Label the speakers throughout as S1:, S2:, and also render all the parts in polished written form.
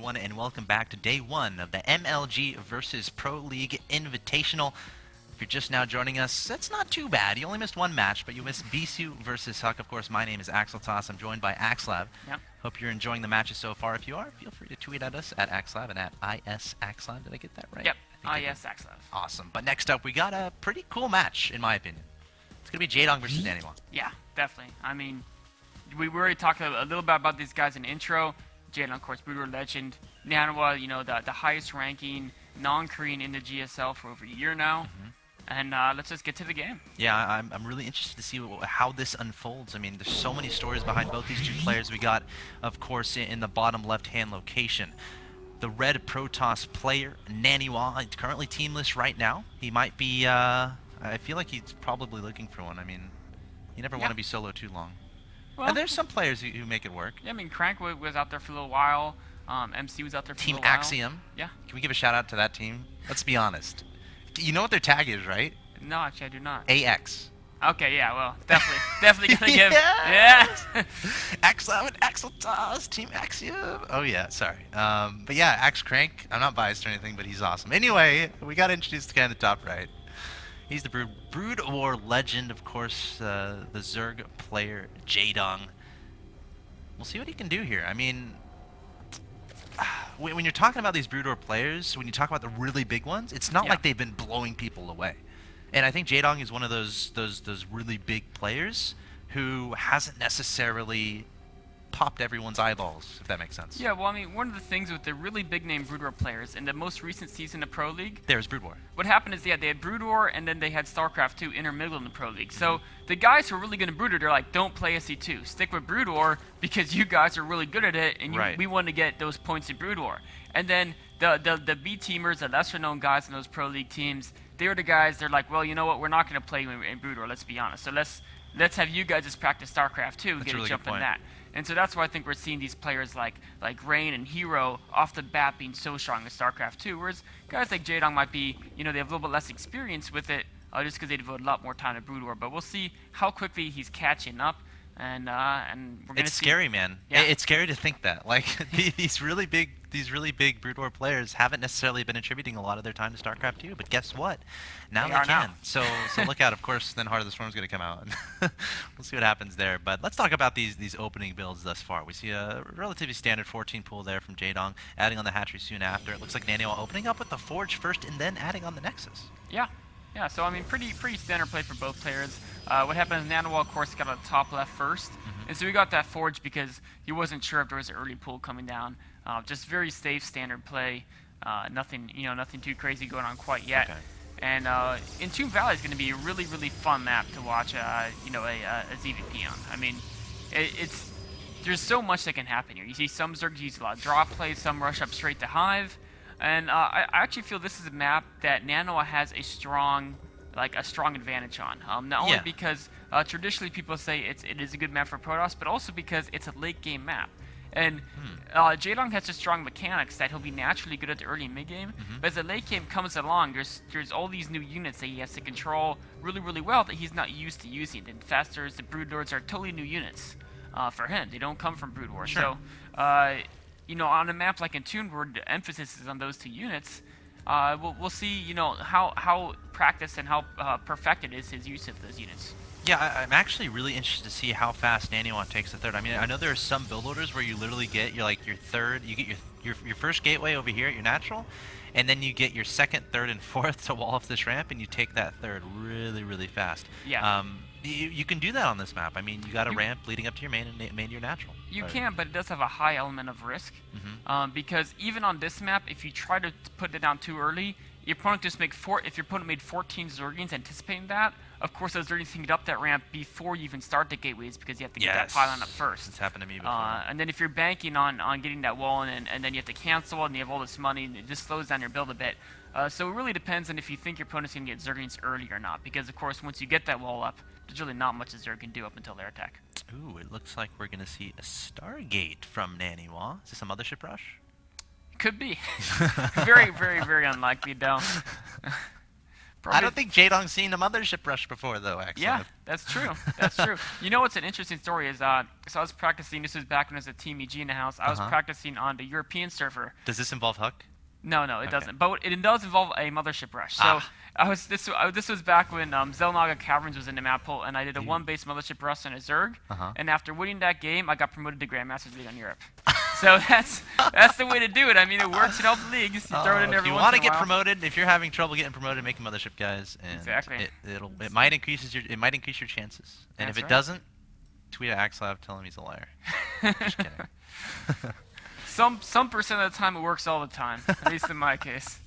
S1: everyone, and welcome back to day one of the MLG versus Pro League Invitational. If you're just now joining us, that's not too bad. You only missed one match, but you missed Bisu versus Huck. Of course, my name is Axel Toss. I'm joined by Axlab.
S2: Yep.
S1: Hope you're enjoying the matches so far. If you are, feel free to tweet at us at Axlab and at ISAxlab. Did I get that right?
S2: Yep.
S1: ISAxlab. Awesome. But next up, we got a pretty cool match, in my opinion. It's going to be Jaedong versus Naniwa.
S2: Yeah, definitely. I mean, we already talked a little bit about these guys in the intro. Jaedong, of course, Broodwar legend. Naniwa, you know, the highest ranking non-Korean in the GSL for over a year now. And let's just get to the game.
S1: Yeah, I'm really interested to see how this unfolds. I mean, there's so many stories behind both these two players. We got, of course, in the bottom left-hand location, the red Protoss player, Naniwa, currently teamless right now. He might be, I feel like he's probably looking for one. I mean, you never want to be solo too long. Well, and there's some players who make it work.
S2: Yeah, I mean, Crank was out there for a little while. MC was out there for a little while.
S1: Team Axiom.
S2: Yeah.
S1: Can we give a shout out to that team? Let's be honest. You know what their tag is, right?
S2: No, actually, I do not.
S1: AX.
S2: Okay, yeah, well, definitely gonna give.
S1: Yes!
S2: Yeah.
S1: Axlab and Axel Toss, Team Axiom. Oh yeah, sorry. But yeah, Axe Crank. I'm not biased or anything, but he's awesome. Anyway, we got introduced to guy in the top right. He's the Brood War legend, of course, the Zerg player, Jaedong. We'll see what he can do here. I mean, when you're talking about these Brood War players, when you talk about the really big ones, it's not like they've been blowing people away. And I think Jaedong is one of those really big players who hasn't necessarily popped everyone's eyeballs, if that makes sense.
S2: Yeah, well, I mean, one of the things with the really big name Brood War players in the most recent season of Pro League,
S1: there's Brood War.
S2: What happened is they had Brood War and then they had StarCraft 2 intermingled in the Pro League. So the guys who are really good at Brood War, they're like, don't play SC2. Stick with Brood War because you guys are really good at it and we want to get those points in Brood War. And then the B-teamers, the lesser-known guys in those Pro League teams, they're the guys, they're like, well, you know what, we're not going to play in Brood War, let's be honest. So let's have you guys just practice StarCraft 2 and get a jump in that. And so that's why I think we're seeing these players like Rain and Hero off the bat being so strong in StarCraft 2, whereas guys like Jaedong might be, you know, they have a little bit less experience with it just because they devote a lot more time to Brood War. But we'll see how quickly he's catching up, and we're going to see.
S1: It's scary, man.
S2: Yeah.
S1: It's scary to think that. Like, these really big Brood War players haven't necessarily been attributing a lot of their time to StarCraft 2, but guess what? Now they can.
S2: Now.
S1: So look out. Of course, then Heart of the Storm is going to come out. We'll see what happens there. But let's talk about these opening builds thus far. We see a relatively standard 14 pool there from Jaedong, adding on the Hatchery soon after. It looks like Naniwa opening up with the Forge first and then adding on the Nexus.
S2: Yeah. Yeah, so I mean, pretty standard play for both players. What happened is Naniwa, of course, got on the top left first, and so he got that Forge because he wasn't sure if there was an early pool coming down. Just very safe standard play. Nothing too crazy going on quite yet.
S1: Okay.
S2: And Entomb Valley is going to be a really fun map to watch. A ZVP on. I mean, there's so much that can happen here. You see some Zergs use a lot of drop plays, some rush up straight to Hive. And I actually feel this is a map that Naniwa has a strong advantage on. Not only because traditionally people say it is a good map for Protoss, but also because it's a late game map. And Jaedong has such strong mechanics that he'll be naturally good at the early and mid game. But as the late game comes along, there's all these new units that he has to control really well that he's not used to using. The Fasters, the Brood Lords are totally new units for him. They don't come from Brood War.
S1: Sure.
S2: So. You know, on a map like Entombed, where the emphasis is on those two units, we'll see, you know, how practiced and how perfected is his use of those units.
S1: Yeah, I'm actually really interested to see how fast Naniwa takes the third. I mean, I know there are some build orders where you literally get your third, you get your first gateway over here at your natural, and then you get your second, third, and fourth to wall off this ramp, and you take that third really fast.
S2: Yeah.
S1: You can do that on this map. I mean, you got a ramp leading up to your main and main to your natural.
S2: You can, but it does have a high element of risk. Because even on this map, if you try to put it down too early, your opponent just if your opponent made 14 Zerglings anticipating that, of course those Zerglings can get up that ramp before you even start the gateways because you have to get that pylon up first.
S1: It's happened to me before.
S2: And then if you're banking on getting that wall and then you have to cancel and you have all this money, and it just slows down your build a bit. So it really depends on if you think your opponent's going to get Zerglings early or not, because of course once you get that wall up, there's really not much a Zerg can do up until their attack.
S1: Ooh, it looks like we're going to see a Stargate from Naniwa. Is this a Mothership Rush?
S2: Could be. Very unlikely, though. Probably.
S1: I don't think Jaedong's seen a mothership rush before, though, actually.
S2: Yeah, that's true. That's true. You know what's an interesting story is, so I was practicing, this was back when I was at Team EG in the house, I was practicing on the European server.
S1: Does this involve Huck?
S2: No, it doesn't. But it does involve a mothership rush. So this was back when Zelnaga Caverns was in the map pool, and I did a one-base mothership rush on a Zerg. And after winning that game, I got promoted to Grandmasters League on Europe. So that's the way to do it. I mean, it works in all the leagues. You throw it in every once in a while.
S1: If you want to get promoted, if you're having trouble getting promoted, make a mothership, guys. And
S2: exactly.
S1: It might increase your chances. And if it doesn't, tweet at Axelav, tell him he's a liar. Just kidding.
S2: Some percent of the time it works all the time, at least in my case.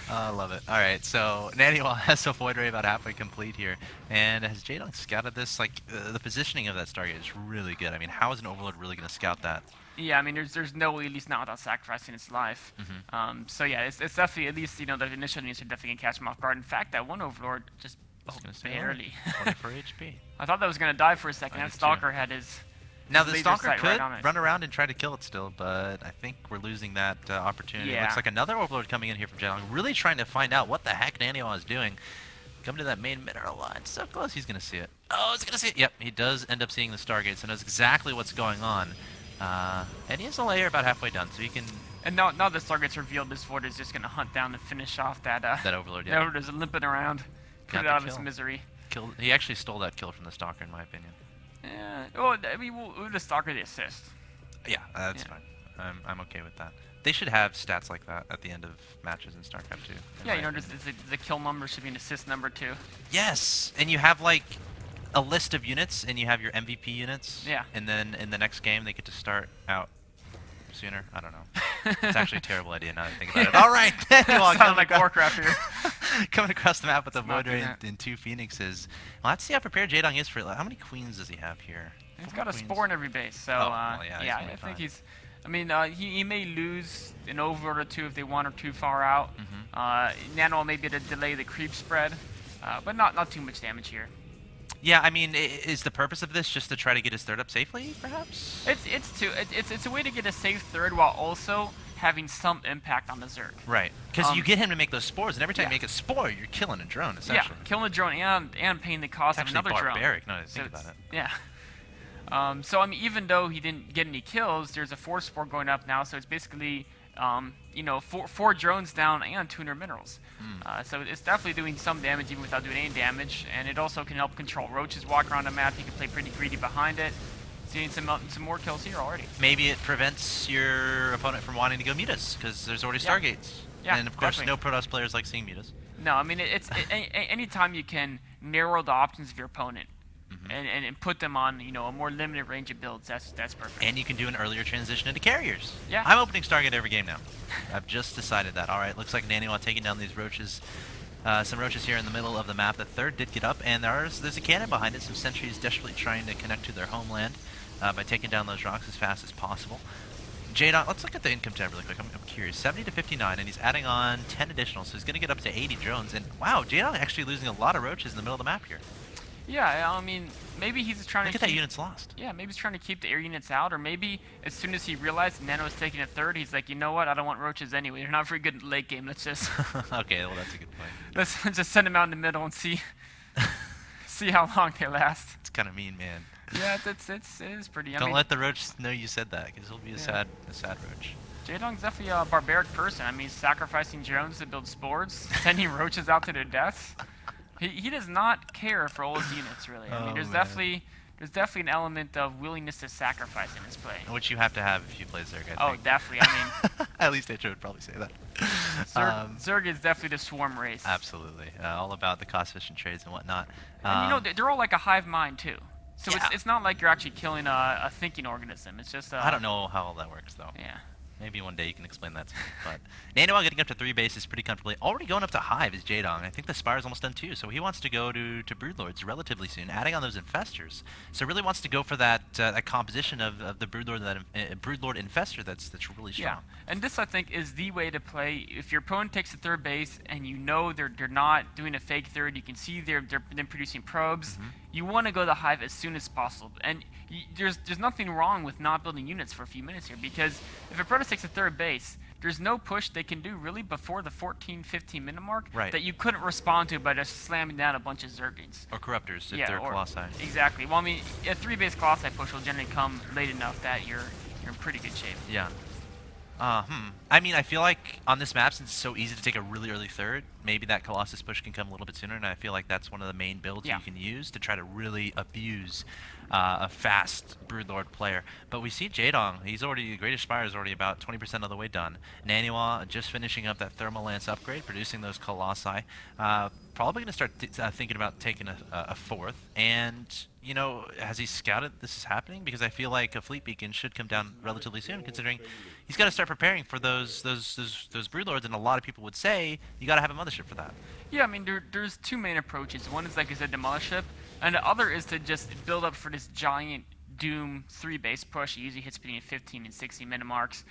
S1: I love it. All right, so Naniwa has a Void Ray about halfway complete here. And has Jaedong scouted this? Like, the positioning of that Stargate is really good. I mean, how is an Overlord really going to scout that?
S2: Yeah, I mean, there's no way, at least not without sacrificing its life. So yeah, it's definitely, at least, you know, the initial units are definitely going to catch him off guard. In fact, that one Overlord just barely.
S1: 24 HP.
S2: I thought that was going to die for a second. That Stalker had his...
S1: Now, the Stalker could run around and try to kill it still, but I think we're losing that opportunity.
S2: Yeah.
S1: It looks like another Overlord coming in here from Jaedong, really trying to find out what the heck Naniwa is doing. Coming to that main mineral line, so close, he's going to see it. Oh, he's going to see it. Yep, he does end up seeing the Stargate, so knows exactly what's going on. And he has a layer about halfway done, so he can...
S2: And now the Stargate's revealed, this Void is just going to hunt down and finish off that
S1: Overlord, yeah.
S2: That Overlord is limping around, put it out of its misery.
S1: He actually stole that kill from the Stalker, in my opinion.
S2: Yeah. Well, I mean, we'll the Stalker the assist.
S1: Yeah, that's fine. I'm okay with that. They should have stats like that at the end of matches in StarCraft 2.
S2: Yeah, you know, the kill number should be an assist number too.
S1: Yes, and you have like a list of units, and you have your MvP units.
S2: Yeah.
S1: And then in the next game, they get to start out sooner. I don't know. It's actually a terrible idea now that I think about it. All right,
S2: sounds like Warcraft here.
S1: Coming across the map with the Void Ray and 2 Phoenixes. Well, let's see how prepared Jaedong is for it. How many queens does he have here?
S2: He's got a spore in every base, so yeah, I think he's... I mean, he may lose an Overlord or two if they wander too far out. Nano may be able to delay the creep spread, but not too much damage here.
S1: Yeah, I mean, is the purpose of this just to try to get his third up safely, perhaps?
S2: It's a way to get a safe third while also having some impact on the Zerg.
S1: Right, because you get him to make those spores, and every time you make a spore, you're killing a drone, essentially.
S2: Yeah, killing a drone and paying the cost of another drone.
S1: It's barbaric, now that I think about it.
S2: Yeah. So, I mean, even though he didn't get any kills, there's a 4 spore going up now, so it's basically, you know, four drones down and 200 minerals. So it's definitely doing some damage even without doing any damage, and it also can help control roaches walk around the map. You can play pretty greedy behind it. Seeing some more kills here already.
S1: Maybe it prevents your opponent from wanting to go mutas, because there's already Stargates.
S2: Yeah,
S1: and of course, no Protoss players like seeing mutas.
S2: No, I mean, anytime you can narrow the options of your opponent, and put them on, you know, a more limited range of builds, that's perfect.
S1: And you can do an earlier transition into carriers.
S2: Yeah.
S1: I'm opening Stargate every game now. I've just decided that. All right, looks like Naniwa taking down these roaches. Some roaches here in the middle of the map. The third did get up, and there's a cannon behind it. Some sentries desperately trying to connect to their homeland by taking down those rocks as fast as possible. Jaedong, let's look at the income tab really quick. I'm curious. 70 to 59, and he's adding on 10 additional, so he's going to get up to 80 drones. And wow, Jaedong actually losing a lot of roaches in the middle of the map here.
S2: Yeah, I mean, maybe he's trying
S1: Look
S2: to
S1: at that unit's lost.
S2: Yeah, maybe he's trying to keep the air units out, or maybe as soon as he realized Nano was taking a third, he's like, you know what, I don't want roaches anyway. They're not very good in late game. Let's just...
S1: Okay, well, that's a good point.
S2: Let's just send them out in the middle and see how long they last.
S1: It's kind of mean, man.
S2: Yeah, it is pretty...
S1: Don't let the roach know you said that, because he'll be a sad roach.
S2: Jaedong's definitely a barbaric person. I mean, he's sacrificing drones to build spores, sending roaches out to their deaths. He does not care for all his units, really. I mean, there's definitely an element of willingness to sacrifice in his play.
S1: Which you have to have if you play Zerg, I think.
S2: Oh, definitely. I mean...
S1: At least Atro would probably say that.
S2: Zerg is definitely the swarm race.
S1: Absolutely. All about the cost-efficient trades and whatnot.
S2: And, you know, they're all like a hive mind, too. So it's not like you're actually killing a thinking organism. It's just...
S1: I don't know how all that works, though.
S2: Yeah.
S1: Maybe one day you can explain that to me. But Naniwa getting up to 3 bases pretty comfortably. Already going up to Hive is Jaedong. I think the Spire's almost done too, so he wants to go to Broodlords relatively soon, adding on those Infestors. So really wants to go for that composition of the Broodlord, Broodlord Infestor that's really strong.
S2: Yeah, and this I think is the way to play. If your opponent takes the third base and you know they're not doing a fake third, you can see they're producing probes. You want to go to Hive as soon as possible. And there's nothing wrong with not building units for a few minutes here, because if a Protoss takes a third base, there's no push they can do really before the 14-15 minute mark
S1: Right.
S2: that you couldn't respond to by just slamming down a bunch of Zerglings.
S1: Or Corruptors if
S2: Yeah,
S1: they're
S2: or-
S1: Colossi.
S2: Exactly. Well, I mean, a 3-base Colossi push will generally come late enough that you're in pretty good shape.
S1: Yeah. I mean, I feel like on this map, since it's so easy to take a really early third, maybe that Colossus push can come a little bit sooner, and I feel like that's one of the main builds
S2: Yeah.
S1: you can use to try to really abuse a fast Broodlord player. But we see Jaedong, the Greatest Spire is already about 20% of the way done. Naniwa just finishing up that Thermal Lance upgrade, producing those Colossi. Probably going to start thinking about taking a fourth. And, you know, has he scouted this is happening? Because I feel like a Fleet Beacon should come down relatively soon, considering he's got to start preparing for those Broodlords, and a lot of people would say you got to have a mothership for that.
S2: Yeah, I mean, there's two main approaches. One is, like I said, the mothership, and the other is to just build up for this giant Doom 3-base push. It usually hits between 15 and 60 minute marks.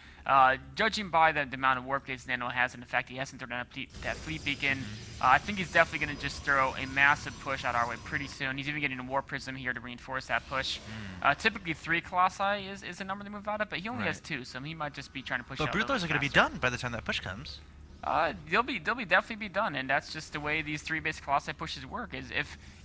S2: Judging by the amount of warp gates Nano has and the fact he hasn't thrown out that Fleet Beacon, I think he's definitely going to just throw a massive push out our way pretty soon. He's even getting a Warp Prism here to reinforce that push. Typically 3 Colossi is the number they move out of, but he only has 2, so he might just be trying to push out.
S1: But Broodlords are going to be done by the time that push comes.
S2: They'll definitely be done, and that's just the way these 3-base Colossi pushes work. Is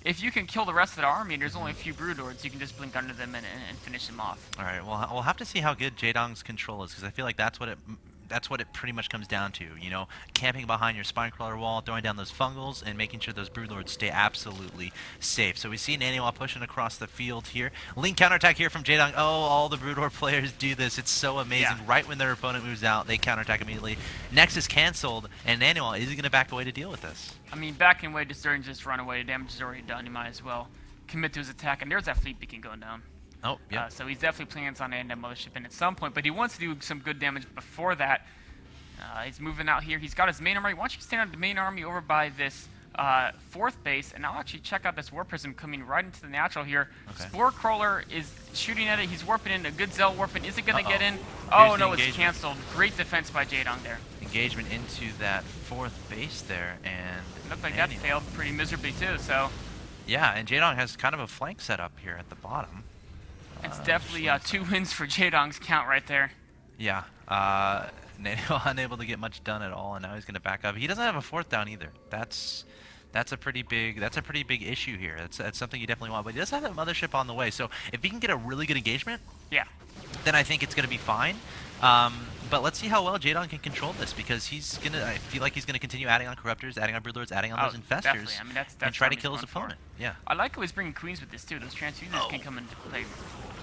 S2: if you can kill the rest of the army and there's only a few Broodlords, you can just blink under them and finish them off.
S1: All right, well, we'll have to see how good Jaedong's control is, because I feel like that's what it pretty much comes down to. You know, camping behind your Spinecrawler wall, throwing down those fungals, and making sure those Broodlords stay absolutely safe. So we see Naniwa pushing across the field here. Link counterattack here from Jaedong. Oh, all the Broodlord players do this. It's so amazing.
S2: Yeah.
S1: Right when their opponent moves out, they counterattack immediately. Nexus canceled, and Naniwa, is he going to back away to deal with this?
S2: I mean, backing away, just run away. Damage is already done. He might as well commit to his attack. And there's that Fleet Beacon going down.
S1: Oh, yeah.
S2: So he's definitely plans on ending that mothership in at some point, but he wants to do some good damage before that. He's moving out here. He's got his main army. Why don't you stand on the main army over by this 4th base, and I'll actually check out this Warp Prism coming right into the natural here.
S1: Okay.
S2: Spore Crawler is shooting at it. He's warping in. A good Zell warping. Is it going to get in?
S1: Here's
S2: Oh,
S1: the
S2: no, it's
S1: engagement.
S2: canceled. Great defense by Jaedong there.
S1: Engagement into that 4th base there, and
S2: Looked like that failed pretty miserably too, so
S1: yeah, and Jaedong has kind of a flank set up here at the bottom.
S2: it's definitely 2 wins for Jaedong's count right there.
S1: Yeah, Naniwa unable to get much done at all, and now he's going to back up. He doesn't have a 4th down either. That's a pretty big issue here. That's something you definitely want. But he does have that mothership on the way, so if he can get a really good engagement,
S2: Yeah.
S1: then I think it's going to be fine. But let's see how well Jaedong can control this, because I feel like he's gonna continue adding on Corruptors, adding on Broodlords, adding on those Infestors,
S2: definitely. I mean, that's
S1: and try to
S2: what
S1: kill
S2: he's
S1: his
S2: going for.
S1: opponent. Yeah.
S2: I like how he's bringing Queens with this too. Those transfuses can come into play.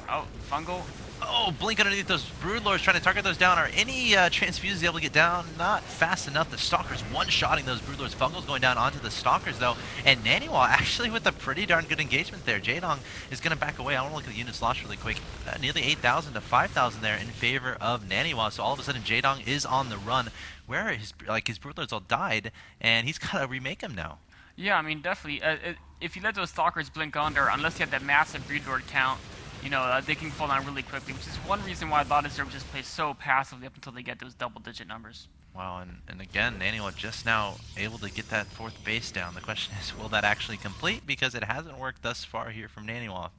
S2: Oh, Fungal.
S1: Oh, blink underneath those Broodlords, trying to target those down. Are any transfuses able to get down? Not fast enough. The Stalkers one-shotting those Broodlords. Fungals going down onto the Stalkers, though. And Naniwa actually with a pretty darn good engagement there. Jaedong is going to back away. I want to look at the units lost really quick. Nearly 8,000 to 5,000 there in favor of Naniwa. So all of a sudden, Jaedong is on the run. Where his Broodlords all died, and he's got to remake them now.
S2: Yeah, I mean, definitely. If you let those Stalkers blink under, unless you have that massive Broodlord count, you know, they can fall down really quickly, which is one reason why a lot of Zerg just play so passively up until they get those double-digit numbers.
S1: Wow, and again, Naniwa just now able to get that 4th base down. The question is, will that actually complete? Because it hasn't worked thus far here from Naniwa.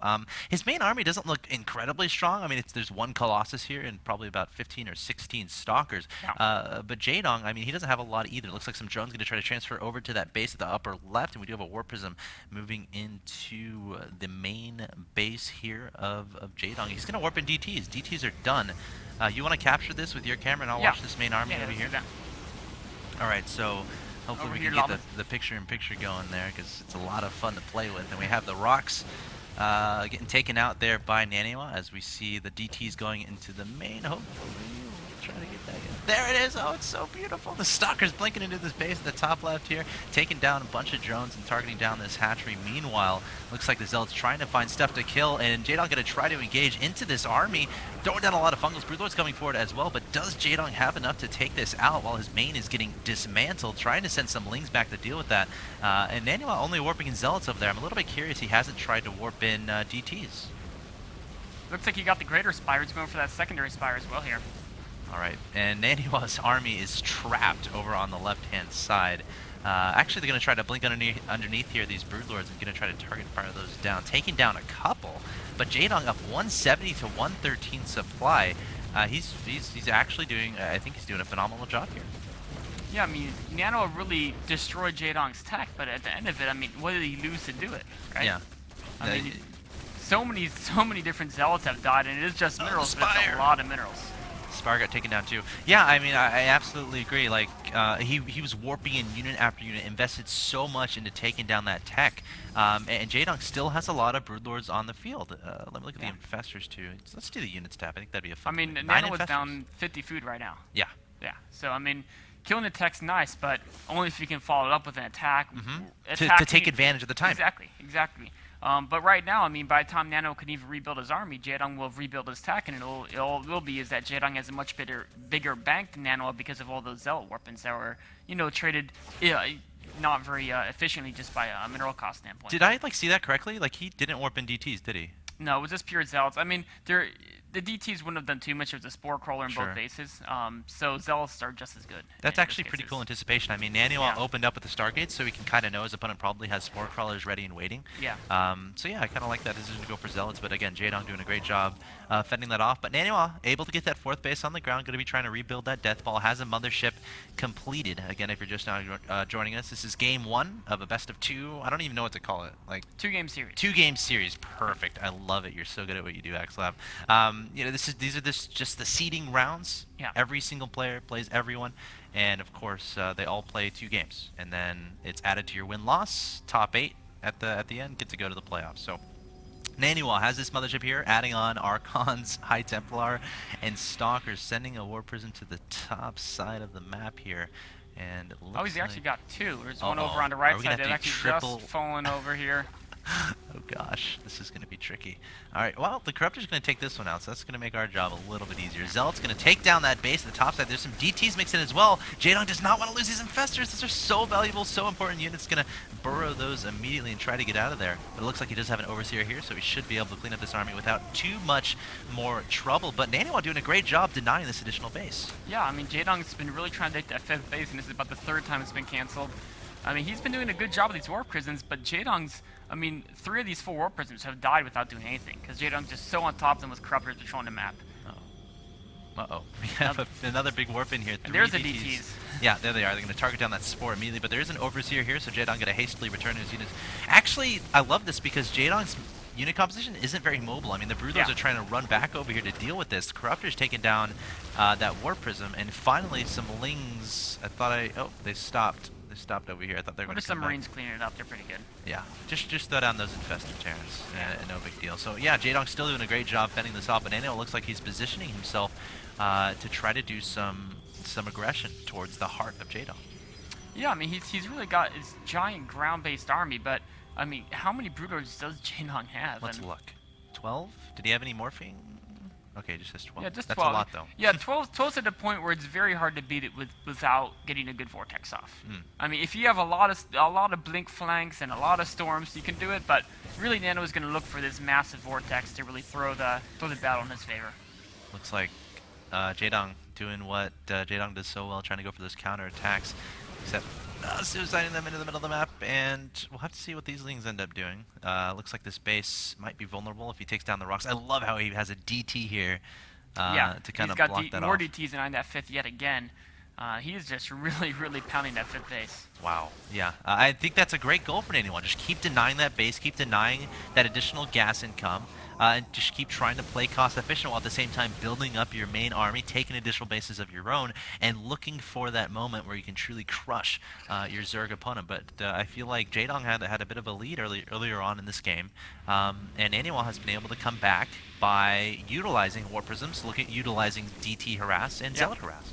S1: His main army doesn't look incredibly strong. I mean, there's 1 Colossus here and probably about 15 or 16 Stalkers.
S2: Yeah.
S1: But Jaedong, I mean, he doesn't have a lot either. It looks like some drones going to try to transfer over to that base at the upper left, and we do have a Warp Prism moving into the main base here of Jaedong. He's going to warp in DTs. DTs are done. You want to capture this with your camera, and I'll watch this main army over here? All right, so hopefully we can get the picture-in-picture going there, because it's a lot of fun to play with. And we have the rocks getting taken out there by Naniwa as we see the DTs going into the main. Hopefully we'll try to get that in. There it is. Oh, it's so beautiful. The Stalker's blinking into this base at the top left here, taking down a bunch of drones and targeting down this hatchery. Meanwhile, looks like the Zealot's trying to find stuff to kill, and Jaedong going to try to engage into this army, throwing down a lot of fungals. Broodlord's coming forward as well, but does Jaedong have enough to take this out while his main is getting dismantled, trying to send some Lings back to deal with that? And Naniwa only warping in Zealots over there. I'm a little bit curious he hasn't tried to warp in DTs.
S2: Looks like he got the Greater Spire. He's going for that secondary Spire as well here.
S1: All right, and Naniwa's army is trapped over on the left-hand side. Actually, they're going to try to blink underneath here, these Broodlords, and going to try to target fire those down, taking down a couple. But Jaedong up 170 to 113 supply. He's actually doing. I think he's doing a phenomenal job here.
S2: Yeah, I mean, Nano really destroyed Jaedong's tech, but at the end of it, I mean, what did he lose to do it, right?
S1: Yeah.
S2: I mean, so many different zealots have died, and it is just minerals, but it's a lot of minerals.
S1: Spire got taken down too. Yeah, I mean, I absolutely agree. Like, he was warping in unit after unit, invested so much into taking down that tech. And Jaedong still has a lot of Broodlords on the field. Let me look at the infestors too. Let's do the units tab. I think that'd be a fun.
S2: I mean,
S1: thing.
S2: Nano was down 50 food right now.
S1: Yeah.
S2: Yeah. So I mean, killing the tech's nice, but only if you can follow it up with an attack.
S1: To take advantage of the time.
S2: Exactly. But right now, I mean, by the time Nano can even rebuild his army, Jaedong will rebuild his tech, and it will be is that Jaedong has a much bigger bank than Nano because of all those zealot weapons that were, traded not very efficiently just by a mineral cost standpoint.
S1: Did I see that correctly? Like, he didn't warp in DTs, did he?
S2: No, it was just pure zealots. I mean, the DTs wouldn't have done too much. It was a spore crawler in both bases, so zealots are just as good.
S1: That's actually pretty cool anticipation. I mean, Naniwa opened up with the Stargates, so he can kind of know his opponent probably has spore crawlers ready and waiting.
S2: Yeah.
S1: So yeah, I kind of like that decision to go for zealots, but again, Jaedong doing a great job fending that off. But Naniwa able to get that 4th base on the ground, going to be trying to rebuild that death ball. Has a mothership completed. Again, if you're just now joining us, this is game 1 of a best of 2. I don't even know what to call it. Like
S2: 2-game series.
S1: 2-game series. Perfect. I love it. You're so good at what you do, Axlab. These are just the seeding rounds.
S2: Yeah.
S1: Every single player plays everyone, and of course they all play 2 games, and then it's added to your win-loss. Top 8 at the end get to go to the playoffs. So Naniwa has this mothership here, adding on Archons, High Templar, and Stalkers, sending a War Prism to the top side of the map here. And it looks
S2: he's actually got 2. There's one
S1: Uh-oh.
S2: over on the right
S1: Are we
S2: side
S1: gonna
S2: that
S1: have to
S2: actually
S1: triple-
S2: just fallen over here.
S1: Oh gosh, this is going to be tricky. Alright, well, the Corruptor's going to take this one out, so that's going to make our job a little bit easier. Zealot's going to take down that base at the top side. There's some DTs mixed in as well. Jaedong does not want to lose these Infestors. These are so valuable, so important units. Going to burrow those immediately and try to get out of there. But it looks like he does have an Overseer here, so he should be able to clean up this army without too much more trouble. But Naniwa doing a great job denying this additional base.
S2: Yeah, I mean, Jaedong's been really trying to take that 5th base, and this is about the 3rd time it's been canceled. I mean, he's been doing a good job with these Warp Prisms, but Jaedong's, I mean, 3 of these 4 Warp Prisms have died without doing anything, because Jaedong's just so on top of them with Corruptors patrolling the map.
S1: Uh-oh. We have another big warp in here. 3
S2: and there's the DTs.
S1: Yeah, there they are. They're going to target down that Spore immediately, but there is an Overseer here, so Jaedong going to hastily return his units. Actually, I love this because Jaedong's unit composition isn't very mobile. I mean, the Broodlords are trying to run back over here to deal with this. Corruptor's taking down that Warp Prism, and finally some Lings. Oh, they stopped. They stopped over here. I thought they were going to come
S2: some
S1: back.
S2: Marines cleaning it up. They're pretty good.
S1: Yeah, just throw down those Infested Terrans. No big deal. So yeah, Jaedong's still doing a great job fending this off, but Nano looks like he's positioning himself to try to do some aggression towards the heart of Jaedong.
S2: Yeah, I mean, he's really got his giant ground-based army, but I mean, how many Broodlords does Jaedong have?
S1: Let's look. 12? Did he have any morphine? Okay, just has 12.
S2: Yeah, just
S1: That's
S2: 12.
S1: a lot, though.
S2: Yeah, 12's at a point where it's very hard to beat it without getting a good vortex off. I mean, if you have a lot of blink flanks and a lot of storms, you can do it. But really, Nano is going to look for this massive vortex to really throw the battle in his favor.
S1: Looks like Jaedong doing what Jaedong does so well, trying to go for those counter attacks, except suiciding them into the middle of the map, and we'll have to see what these Lings end up doing. Looks like this base might be vulnerable if he takes down the rocks. I love how he has a DT here to kind of block that off. He's got
S2: more DTs behind that 5th yet again. He's just really pounding that 5th base.
S1: Wow, yeah. I think that's a great goal for anyone. Just keep denying that base, keep denying that additional gas income, and just keep trying to play cost efficient while at the same time building up your main army, taking additional bases of your own, and looking for that moment where you can truly crush your Zerg opponent. But I feel like Jaedong had a bit of a lead earlier on in this game, and Naniwa has been able to come back by utilizing War Prisms, utilizing DT Harass and Zealot Harass.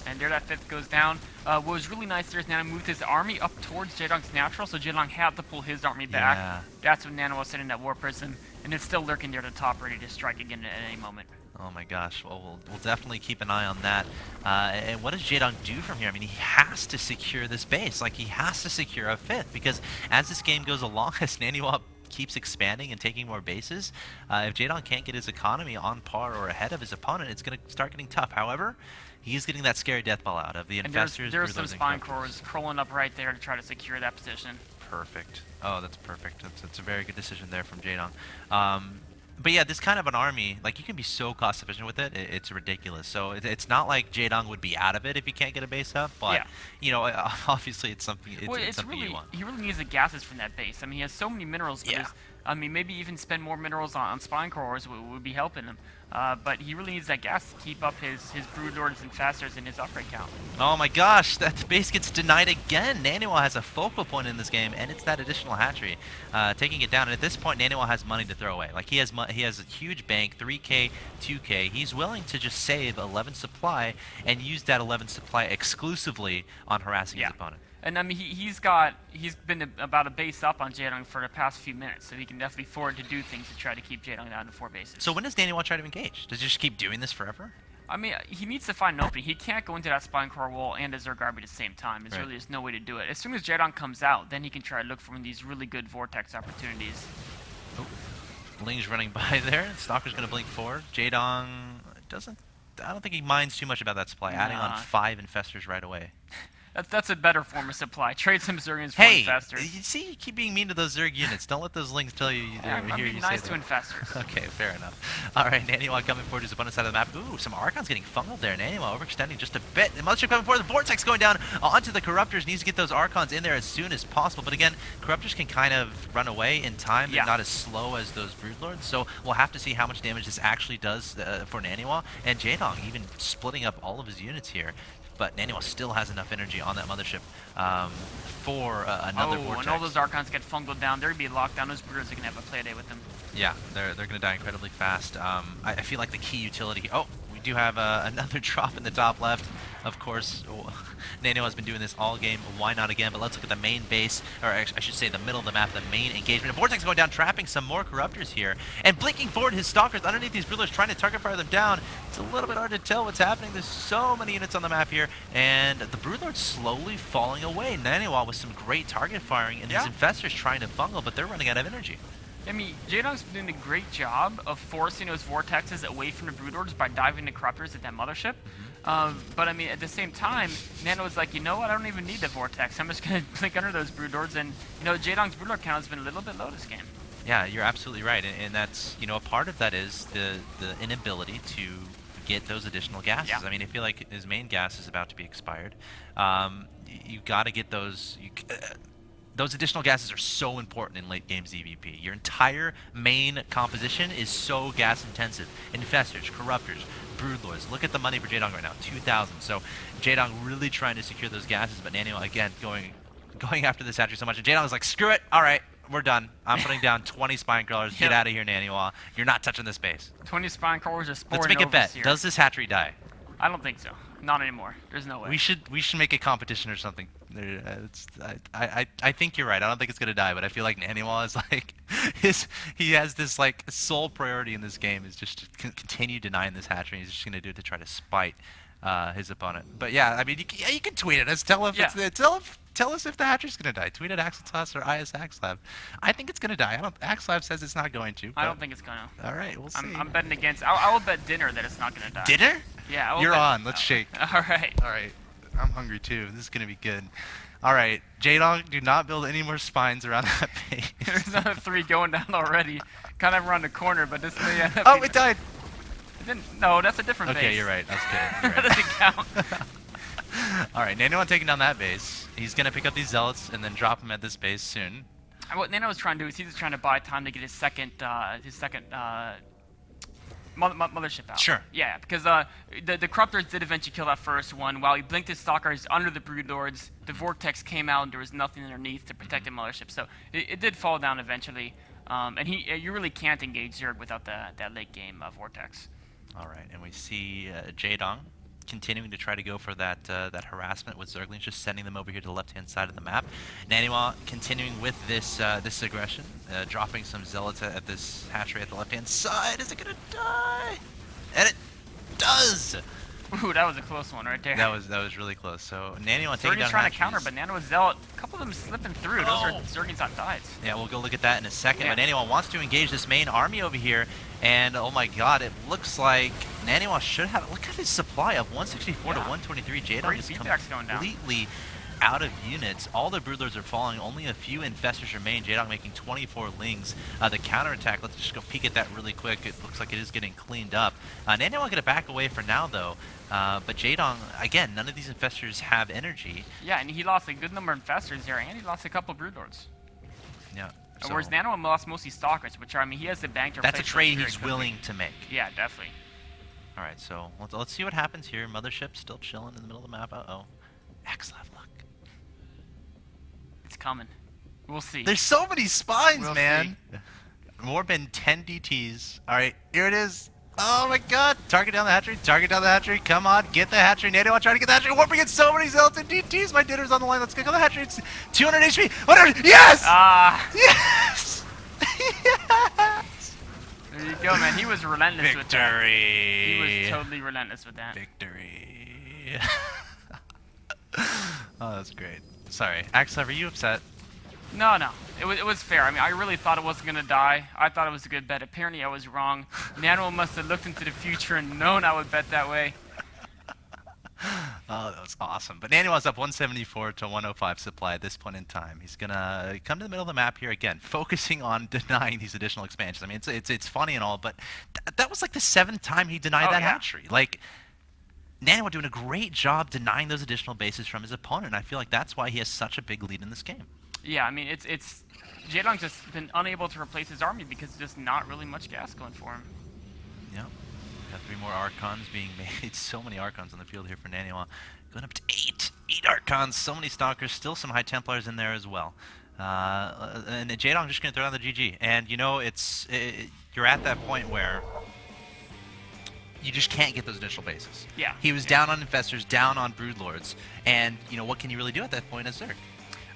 S2: And there that 5th goes down. What was really nice there is Nano moved his army up towards Jaedong's natural, so Jaedong had to pull his army back.
S1: Yeah.
S2: That's when Nano was sending that War Prism, and it's still lurking near the top, ready to strike again at any moment.
S1: Oh my gosh, well, we'll definitely keep an eye on that. And what does Jaedong do from here? I mean, he has to secure this base. Like, he has to secure a 5th, because as this game goes along, as Naniwa keeps expanding and taking more bases, if Jaedong can't get his economy on par or ahead of his opponent, it's going to start getting tough. However, he's getting that scary death ball out of the Infestors.
S2: There's some Spine Crawlers crawling up right there to try to secure that position.
S1: Perfect. Oh, that's perfect. That's a very good decision there from Jaedong. But yeah, this kind of an army, like, you can be so cost efficient with it, it's ridiculous. So it's not like Jaedong would be out of it if he can't get a base up, but
S2: Yeah.
S1: you know, obviously it's something
S2: Well,
S1: it's
S2: it's
S1: something you
S2: really
S1: want.
S2: he really needs the gases from that base. I mean, he has so many minerals, but
S1: Yeah.
S2: I mean, maybe even spend more minerals on spine cores would be helping him. But he really needs that gas to keep up his brood lords and fasters and his upgrade count.
S1: Oh my gosh, that base gets denied again. Naniwa has a focal point in this game, and it's that additional hatchery taking it down. And at this point, Naniwa has money to throw away. Like, he has a huge bank, 3K, 2K. He's willing to just save 11 supply and use that 11 supply exclusively on harassing his opponent.
S2: And I mean, he's been about a base up on Jaedong for the past few minutes, so he can definitely afford to do things to try to keep Jaedong down to 4 bases.
S1: So when does Naniwa try to engage? Does he just keep doing this forever?
S2: I mean, he needs to find an opening. He can't go into that spine core wall and a Zerg army at the same time. There's really just no way to do it. As soon as Jaedong comes out, then he can try to look for one of these really good vortex opportunities.
S1: Oh, Ling's running by there. Stalker's going to blink forward. Jaedong doesn't... I don't think he minds too much about that supply. Adding on 5 infestors right away.
S2: That's a better form of supply. Trade some Zergians for
S1: Hey,
S2: infestors.
S1: you see, you keep being mean to those Zerg units. Don't let those Lings tell you.
S2: I'm being nice to infestors.
S1: Okay, fair enough. All right, Naniwa coming forward to his opponent's side of the map. Ooh, some Archons getting fungled there. Naniwa overextending just a bit. The Mothership coming forward. The Vortex going down onto the Corruptors. Needs to get those Archons in there as soon as possible. But again, Corruptors can kind of run away in time. They're not as slow as those Broodlords. So we'll have to see how much damage this actually does for Naniwa. And Jaedong even splitting up all of his units here. But Naniwa still has enough energy on that Mothership for another Vortex.
S2: And all those Archons get fungled down. They're going to be locked down. Those Brooders are going to have a play day with them.
S1: Yeah, they're going to die incredibly fast. I feel like the key utility... Oh, we do have another drop in the top left. Of course, Naniwa has been doing this all game. Why not again? But let's look at the main base, or I should say the middle of the map, the main engagement. Vortex going down, trapping some more Corruptors here. And blinking forward his Stalkers underneath these Broodlords, trying to target fire them down. It's a little bit hard to tell what's happening. There's so many units on the map here. And the Broodlords slowly falling away. Naniwa with some great target firing, and these Infestors trying to fungal, but they're running out of energy.
S2: I mean, Jaedong's doing a great job of forcing those vortexes away from the Broodlords by diving the Corruptors at that Mothership. But I mean, at the same time, Nano's like, you know what? I don't even need the Vortex. I'm just going to blink under those Broodlords. And, you know, Jaedong's Broodlord count has been a little bit low this game.
S1: Yeah, you're absolutely right. And that's, you know, a part of that is the inability to get those additional gases.
S2: Yeah.
S1: I mean, I feel like his main gas is about to be expired. You got to get those... Those additional gases are so important in late game ZVP. Your entire main composition is so gas intensive. Infestors, Corruptors, Broodlords. Look at the money for Jaedong right now, 2,000. So Jaedong really trying to secure those gases, but Naniwa again going after this hatchery so much. And Jaedong is like, screw it, all right, we're done. I'm putting down 20 spine crawlers. Get out of here, Naniwa. You're not touching this base.
S2: 20 spine crawlers are sporing.
S1: Let's make a bet.
S2: Here.
S1: Does this hatchery die?
S2: I don't think so. Not anymore. There's no way.
S1: We should make a competition or something. I think you're right. I don't think it's gonna die, but I feel like Naniwa is like he has this like sole priority in this game is just to continue denying this hatchery. He's just gonna do it to try to spite his opponent. But yeah, I mean, you can tweet at us. Tell us if the hatchery's gonna die. Tweet at AxelToss or ISAxLab. I think it's gonna die. AxLab says it's not going to.
S2: I don't think it's gonna.
S1: All right, we'll see.
S2: I'm betting against. I will bet dinner that it's not gonna die.
S1: Dinner?
S2: Yeah.
S1: You're on. Let's shake.
S2: All right.
S1: All right. I'm hungry too. This is gonna be good. All right, Jaedong, do not build any more spines around that base.
S2: There's another 3 going down already. Kind of around the corner, but this may end up.
S1: Oh, it died.
S2: It didn't. No, that's a different base.
S1: Okay, you're right. That's good.
S2: That doesn't count.
S1: All right, Naniwa taking down that base. He's gonna pick up these zealots and then drop them at this base soon.
S2: What Nano was trying to do is he's just trying to buy time to get his second mothership out.
S1: Sure.
S2: Yeah, because the Corruptors did eventually kill that first one. While he blinked his Stalkers under the Broodlords, the Vortex came out and there was nothing underneath to protect the mothership. So it did fall down eventually. And you really can't engage Zerg without that late game Vortex.
S1: All right, and we see Jaedong continuing to try to go for that harassment with Zerglings, just sending them over here to the left-hand side of the map. Naniwa continuing with this aggression, dropping some zealots at this hatchery at the left-hand side. Is it gonna die? And it does.
S2: Ooh, that was a close one right there.
S1: That was really close. So Naniwa taking down
S2: trying
S1: hatcheries.
S2: to counter, but Nano was zealot. A couple of them slipping through. Those are Zerglings on dives.
S1: Yeah, we'll go look at that in a second. But Naniwa wants to engage this main army over here. And oh my god, it looks like Naniwa should have. Look at his supply of 164 to 123. Jaedong is completely out of units. All the Broodlords are falling. Only a few Infestors remain. Jaedong making 24 Lings. The counterattack, let's just go peek at that really quick. It looks like it is getting cleaned up. Naniwa going to back away for now, though. But Jaedong, again, none of these Infestors have energy.
S2: Yeah, and he lost a good number of Infestors here, and he lost a couple Broodlords.
S1: Yeah. So
S2: Whereas Naniwa lost mostly Stalkers, which are, I mean, he has the bank to
S1: that's a
S2: replace
S1: trade
S2: those
S1: he's
S2: very
S1: willing
S2: quickly.
S1: to make.
S2: Yeah, definitely.
S1: All right, so let's see what happens here. Mothership still chilling in the middle of the map. Uh-oh. X-Lev luck.
S2: It's coming. We'll see.
S1: There's so many spines,
S2: We'll
S1: man. More than 10 DTs. All right, here it is. Oh my god. Target down the hatchery. Target down the hatchery. Come on, get the hatchery. Naniwa trying to get the hatchery. Warping at so many Zelatin DTs. My dinner's on the line. Let's go the hatchery. It's 200 HP. Whatever. Yes! Yes! Yes!
S2: There you go, man. He was relentless with that.
S1: Victory.
S2: He was totally relentless with that.
S1: Victory. Oh, that's great. Sorry. Axel, are you upset?
S2: No, no. It was fair. I mean, I really thought it wasn't going to die. I thought it was a good bet. Apparently, I was wrong. Naniwa must have looked into the future and known I would bet that way.
S1: Oh, that was awesome. But Naniwa's up 174 to 105 supply at this point in time. He's going to come to the middle of the map here again, focusing on denying these additional expansions. I mean, it's funny and all, but that was like the 7th time he denied that hatchery. Like, Naniwa doing a great job denying those additional bases from his opponent. And I feel like that's why he has such a big lead in this game.
S2: Yeah, I mean, it's Jaedong's just been unable to replace his army because there's just not really much gas going for him.
S1: Yeah. Got 3 more Archons being made. So many Archons on the field here for Naniwa. Going up to 8. 8 Archons, so many Stalkers, still some High Templars in there as well. And Jaedong just going to throw down the GG. And, you know, you're at that point where you just can't get those initial bases.
S2: Yeah.
S1: He was down on Infestors, down on Broodlords. And, you know, what can you really do at that point as Zerg?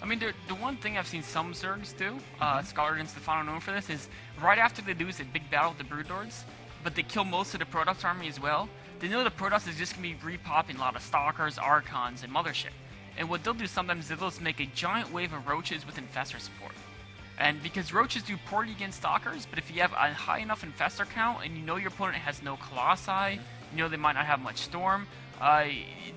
S2: I mean, the one thing I've seen some Zergs do, Scholar and Stefano known for this, is right after they lose a big battle with the Broodlords, but they kill most of the Protoss army as well, they know the Protoss is just going to be repopping a lot of Stalkers, Archons, and Mothership. And what they'll do sometimes is they'll just make a giant wave of Roaches with Infestor support. And because Roaches do poorly against Stalkers, but if you have a high enough Infestor count and you know your opponent has no Colossi, you know they might not have much Storm,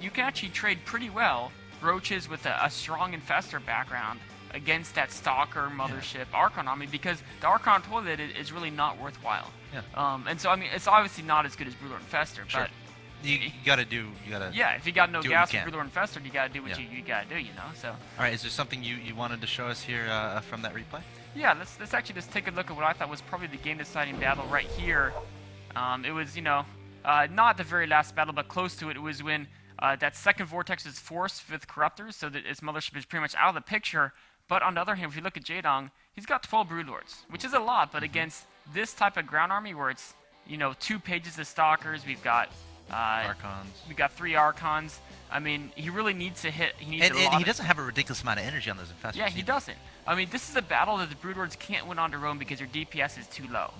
S2: you can actually trade pretty well Roaches with a strong Infestor background against that Stalker, Mothership, Archon army, because the Archon toilet is really not worthwhile.
S1: Yeah.
S2: And so, I mean, it's obviously not as good as Broodlord Infestor,
S1: Sure.
S2: but
S1: You gotta
S2: yeah, if you got no
S1: do
S2: gas
S1: what
S2: for
S1: you
S2: Broodlord Infestor, you gotta do what
S1: Yeah.
S2: you gotta do, you know. So.
S1: All right, is there something you wanted to show us here from that replay?
S2: Yeah, let's actually just take a look at what I thought was probably the game-deciding battle right here. It was, you know, not the very last battle, but close to it. It was when that second Vortex is forced with Corruptors, so that its Mothership is pretty much out of the picture. But on the other hand, if you look at Jaedong, he's got 12 Broodlords, which is a lot, but against this type of ground army where it's, you know, 2 pages of Stalkers, we've got
S1: Archons.
S2: we got 3 Archons. I mean, he really needs to hit. He needs
S1: And
S2: a lot
S1: he doesn't have a ridiculous amount of energy on those Infestors.
S2: Yeah, he
S1: either.
S2: doesn't. I mean, this is a battle that the Broodlords can't win on their own because their DPS is too low.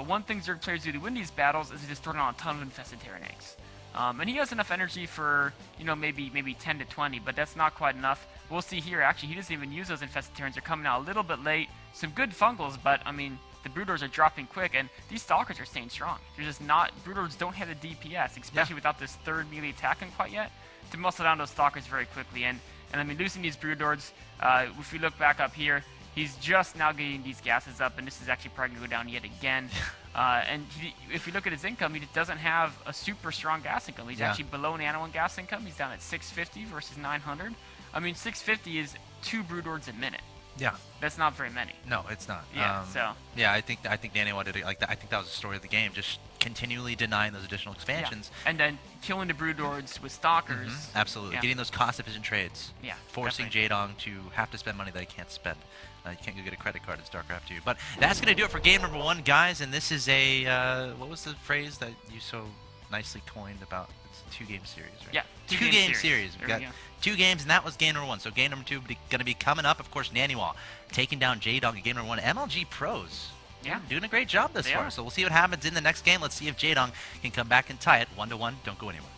S2: One thing Zerg players do to win these battles is just throw down a ton of infested Terran eggs. And he has enough energy for, you know, maybe 10 to 20, but that's not quite enough. We'll see here, actually, he doesn't even use those infested Terrans. They're coming out a little bit late. Some good fungals, but, I mean, the Broodlords are dropping quick, and these Stalkers are staying strong. They're just not, Broodlords don't have the DPS, especially without this 3rd melee attacking quite yet, to muscle down those Stalkers very quickly. And I mean, losing these Broodlords, if we look back up here, he's just now getting these gases up, and this is actually probably going to go down yet again. And if you look at his income, he doesn't have a super strong gas income. He's actually below Nano in gas income. He's down at 650 versus 900. I mean, 650 is 2 Broodlords a minute.
S1: Yeah.
S2: That's not very many.
S1: No, it's not.
S2: Yeah, so.
S1: Yeah, I think Naniwa did it like that. I think that was the story of the game, just continually denying those additional expansions.
S2: Yeah. And then killing the Broodlords with Stalkers.
S1: Absolutely.
S2: Yeah.
S1: Getting those cost-efficient trades.
S2: Yeah,
S1: Forcing
S2: definitely.
S1: Jaedong to have to spend money that he can't spend. You can't go get a credit card in StarCraft 2. But that's going to do it for game number 1, guys. And this is a, what was the phrase that you so nicely coined about? It's a 2-game series, right?
S2: Yeah,
S1: 2-game series.
S2: There
S1: We've got
S2: we go.
S1: 2 games, and that was game number 1. So game number 2 going to be coming up. Of course, Naniwa taking down Jaedong in game number 1. MLG pros.
S2: Yeah.
S1: Doing a great job this
S2: They
S1: far.
S2: are.
S1: So we'll see what happens in the next game. Let's see if Jaedong can come back and tie it 1-1. Don't go anywhere.